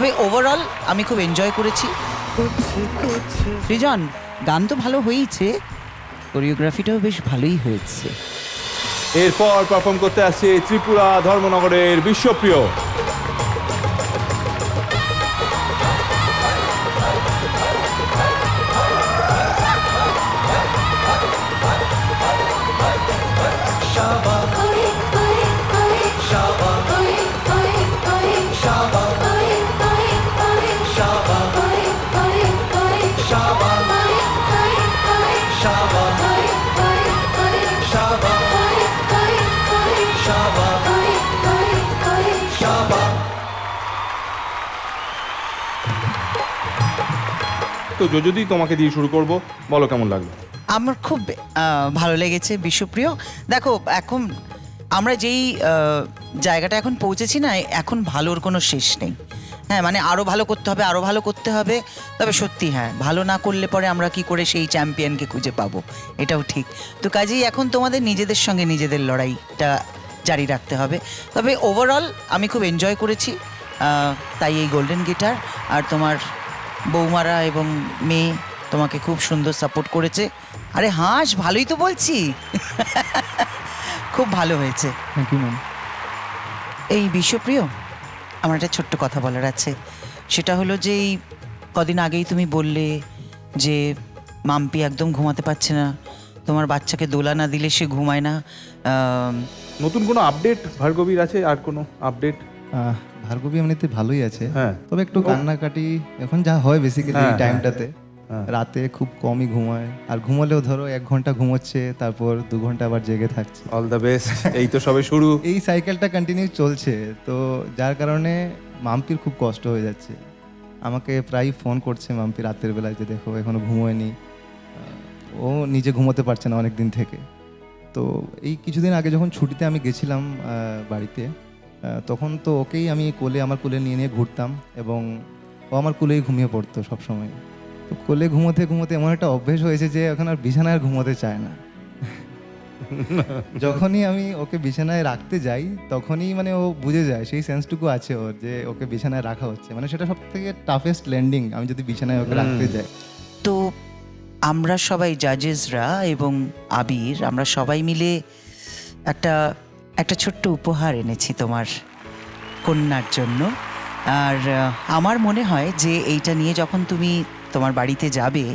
তবে ওভারঅল আমি খুব এনজয় করেছি। সৃজন, গান তো ভালো হয়েছে, কোরিওগ্রাফিটাও বেশ ভালোই হয়েছে। এরপর পারফর্ম করতে আসছে ত্রিপুরা ধর্মনগরের বিশ্বপ্রিয়। তো যদি তোমাকে দিয়ে শুরু করব, বলো কেমন লাগলো? আমার খুব ভালো লেগেছে বিশ্বপ্রিয়। দেখো, এখন আমরা যেই জায়গাটা এখন পৌঁছেছি না, এখন ভালোর কোনো শেষ নেই। হ্যাঁ, মানে আরও ভালো করতে হবে, আরও ভালো করতে হবে। তবে সত্যি হ্যাঁ, ভালো না করলে পরে আমরা কি করে সেই চ্যাম্পিয়নকে খুঁজে পাবো, এটাও ঠিক। তো কাজেই এখন তোমাদের নিজেদের সঙ্গে নিজেদের লড়াইটা জারি রাখতে হবে। তবে ওভারঅল আমি খুব এনজয় করেছি, তাই এই গোল্ডেন গিটার। আর তোমার বৌমারা এবং মেয়ে তোমাকে খুব সুন্দর সাপোর্ট করেছে। আরে হাস, ভালোই তো বলছি। খুব ভালো হয়েছে। Thank you ma'am. এই বিশ্বপ্রিয়, আমার একটা ছোট্ট কথা বলার আছে। সেটা হলো যে এই কদিন আগেই তুমি বললে যে মাম্পি একদম ঘুমাতে পারছে না, তোমার বাচ্চাকে দোলা না দিলে সে ঘুমায় না। নতুন কোনো আপডেট ভার্গবীর আছে? আর কোনো আপডেট? ভার্গবী এমনিতে ভালোই আছে, হ্যাঁ। তবে একটু কান্নাকাটি এখন যা হয় বেসিক্যালি এই হ্যাঁ, টাইমটাতে। হ্যাঁ। রাতে খুব কমই ঘুমায়, আর ঘুমালেও ধরো 1 ঘন্টা ঘুমোচ্ছে, তারপর 2 ঘন্টা আবার জেগে থাকছে। All the best. এই তো সবে শুরু। এই সাইকেলটা কন্টিনিউ চলছে, তো যার কারণে মাম্পির খুব কষ্ট হয়ে যাচ্ছে। আমাকে প্রায় ফোন করছে মাম্পি রাতের বেলায় যে দেখো এখনো ঘুমোয়নি, ও নিজে ঘুমোতে পারছে না অনেক দিন থেকে। তো এই কিছুদিন আগে যখন ছুটিতে আমি গেছিলাম বাড়িতে, তখন তো ওকেই আমি আমার কোলে নিয়ে নিয়ে ঘুরতাম, এবং ও আমার কোলেই ঘুমিয়ে পড়তো সবসময়। তো কোলে ঘুমোতে ঘুমোতে এমন একটা অভ্যেস হয়েছে যে এখন আর বিছানায় আর ঘুমোতে চায় না। যখনই আমি ওকে বিছানায় রাখতে যাই, তখনই মানে ও বুঝে যায়, সেই সেন্সটুকু আছে ওর, যে ওকে বিছানায় রাখা হচ্ছে। মানে সেটা সব থেকে টাফেস্ট ল্যান্ডিং আমি যদি বিছানায় ওকে রাখতে যাই। তো আমরা সবাই জাজেসরা এবং আবির, আমরা সবাই মিলে একটা একটা ছোট্ট উপহার এনেছি তোমার কন্যার জন্য। আর আমার মনে হয় যে এইটা নিয়ে যখন তুমি তোমার বাড়িতে যাবে,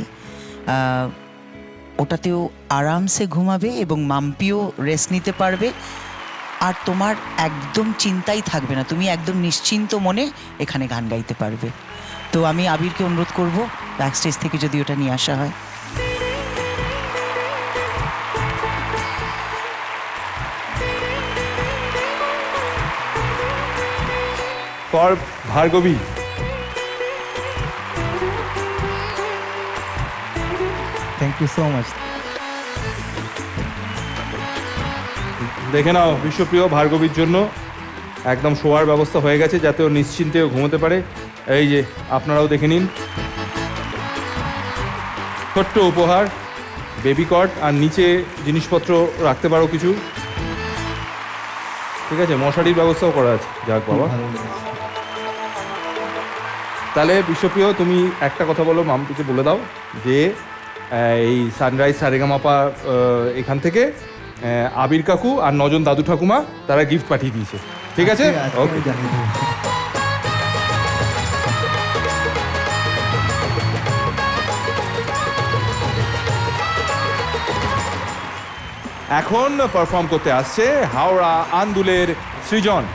ওটাতেও আরামসে ঘুমাবে এবং মাম্পিও রেস্ট নিতে পারবে। আর তোমার একদম চিন্তাই থাকবে না, তুমি একদম নিশ্চিন্ত মনে এখানে গান গাইতে পারবে। তো আমি আবিরকে অনুরোধ করব ব্যাকস্টেজ থেকে যদি ওটা নিয়ে আসা হয়। For Bhargavi. Thank you so much. দেখে নাও বিশ্বপ্রিয়, ভার্গবীর জন্য একদম শোয়ার ব্যবস্থা হয়ে গেছে, যাতে ও নিশ্চিন্তে ঘুমোতে পারে। এই যে আপনারাও দেখে নিন, ছোট্ট উপহার, বেবি কট, আর নিচে জিনিসপত্র রাখতে পারো কিছু। ঠিক আছে, মশারির ব্যবস্থাও করা আছে। যাক বাবা। ভালো লেগেছে। তাহলে বিশ্বপ্রিয়, তুমি একটা কথা বলো, মাম্পিকে বলে দাও যে এই সানরাইজ সারেগামাপা এখান থেকে আবির কাকু আর 9 জন দাদু ঠাকুমা তারা গিফট পাঠিয়ে দিয়েছে। ঠিক আছে, আজকে ওকে। আমি জানিয়ে দেবো। এখন পারফর্ম করতে আসছে হাওড়া আন্দুলের সৃজন।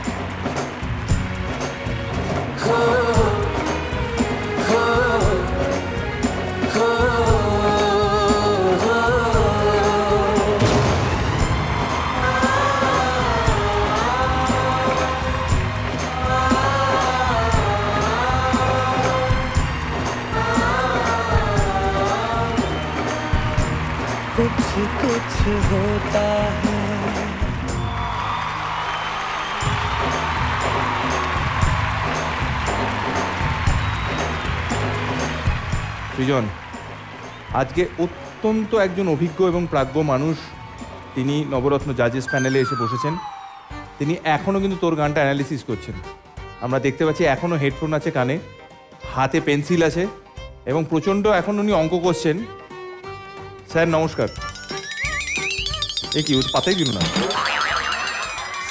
कुछ होता है। সৃজন, আজকে অত্যন্ত একজন অভিজ্ঞ এবং প্রাজ্ঞ মানুষ, তিনি নবরত্ন জাজেস প্যানেলে এসে বসেছেন। তিনি এখনও কিন্তু তোর গানটা অ্যানালিসিস করছেন। আমরা দেখতে পাচ্ছি এখনও হেডফোন আছে কানে, হাতে পেন্সিল আছে এবং প্রচণ্ড এখন উনি অঙ্ক করছেন। স্যার নমস্কার। এ কি ও তো পাতাই দিল না।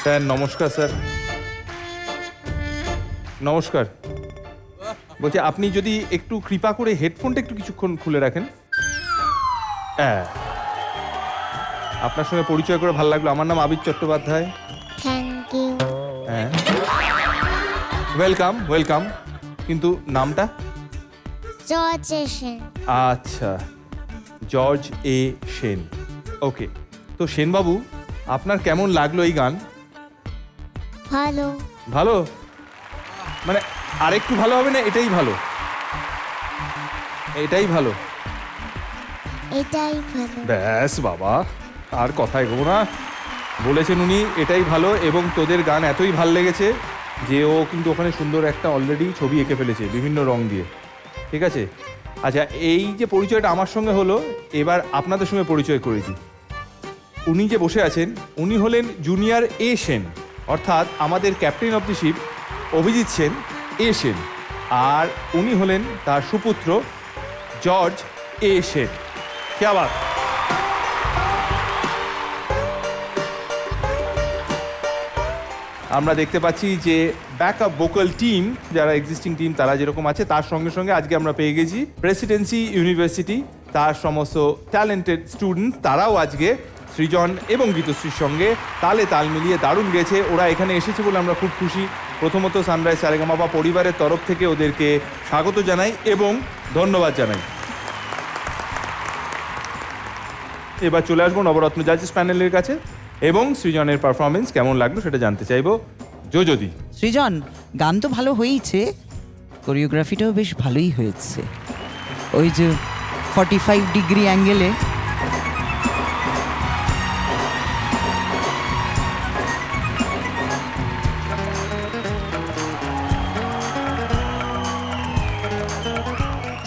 স্যার নমস্কার। স্যার নমস্কার। বলছি আপনি যদি একটু কৃপা করে হেডফোনটা একটু কিছুক্ষণ খুলে রাখেন। হ্যাঁ, আপনার সঙ্গে পরিচয় করে ভালো লাগলো। আমার নাম আবির চট্টোপাধ্যায়। Thank you. হ্যাঁ, ওয়েলকাম ওয়েলকাম। কিন্তু নামটা? জর্জ সেন। আচ্ছা, জর্জ এ সেন। ওকে, তো সেনবাবু আপনার কেমন লাগলো এই গান? ভালো। ভালো মানে আরেকটু ভালো হবে না? এটাই ভালো? এটাই ভালো? এটাই ভালো। ব্যাস বাবা, আর কথা এগোবো না। বলেছেন উনি এটাই ভালো, এবং তোদের গান এতই ভাল লেগেছে যে ও কিন্তু ওখানে সুন্দর একটা অলরেডি ছবি এঁকে ফেলেছে বিভিন্ন রং দিয়ে। ঠিক আছে, আচ্ছা এই যে পরিচয়টা আমার সঙ্গে হলো, এবার আপনাদের সঙ্গে পরিচয় করে দিই। উনি যে বসে আছেন উনি হলেন জুনিয়র এ সেন, অর্থাৎ আমাদের captain of the ship Abhijit Sen A Sen, আর উনি হলেন তার সুপুত্র জর্জ এ সেন। কে আবার আমরা দেখতে পাচ্ছি যে ব্যাকআপ ভোকাল টিম, যারা এক্সিস্টিং টিম তারা যেরকম আছে, তার সঙ্গে সঙ্গে আজকে আমরা পেয়ে গেছি প্রেসিডেন্সি ইউনিভার্সিটি, তার সমস্ত ট্যালেন্টেড স্টুডেন্ট, তারাও আজকে সৃজন এবং গীতশ্রীর সঙ্গে তালে তাল মিলিয়ে দারুণ গেছে। ওরা এখানে এসেছে বলে আমরা খুব খুশি। প্রথমত সানরাইজ সারেগামাপা পরিবারের তরফ থেকে ওদেরকে স্বাগত জানাই এবং ধন্যবাদ জানাই। এবার চলে আসবো নবরত্ন জাজেস প্যানেলের কাছে এবং সৃজনের পারফরমেন্স কেমন লাগলো সেটা জানতে চাইবো। যদি সৃজন, গান তো ভালো হয়েছে, কোরিওগ্রাফিটাও বেশ ভালোই হয়েছে। ওই যে 45 ডিগ্রি অ্যাঙ্গেলে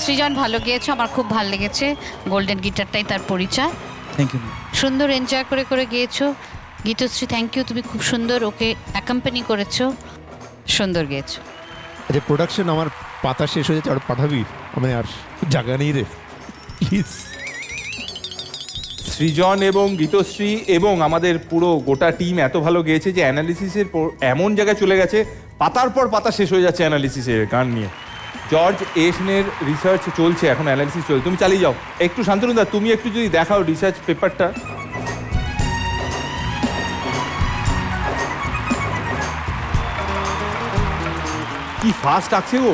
সৃজন ভালো গিয়েছো, আমার খুব ভালো লেগেছে। গোল্ডেন গিটারটাই তার পরিচয়। Thank you. সুন্দর এনজয় করে করে গিয়েছো। গীতশ্রী থ্যাংক ইউ, তুমি খুব সুন্দর ওকে অ্যাকম্পানি করেছো, সুন্দর গিয়েছো। আচ্ছা প্রোডাকশন আমার পাতা শেষ হয়ে যাচ্ছে, আর পাঠাবি আমি আর জায়গা নেই রে প্লিজ। সৃজন এবং গীতশ্রী এবং আমাদের পুরো গোটা টিম এত ভালো গেয়েছে যে অ্যানালিসিসের এমন জায়গায় চলে গেছে, পাতার পর পাতা শেষ হয়ে যাচ্ছে অ্যানালিসিসের গান নিয়ে। জর্জ এ সেনের রিসার্চ চলছে, এখন অ্যানালিসিস চলছে। তুমি চালিয়ে যাও একটু। শান্তনুদা তুমি একটু যদি দেখাও রিসার্চ পেপারটা। কি ফাস্ট আঁকছে গো।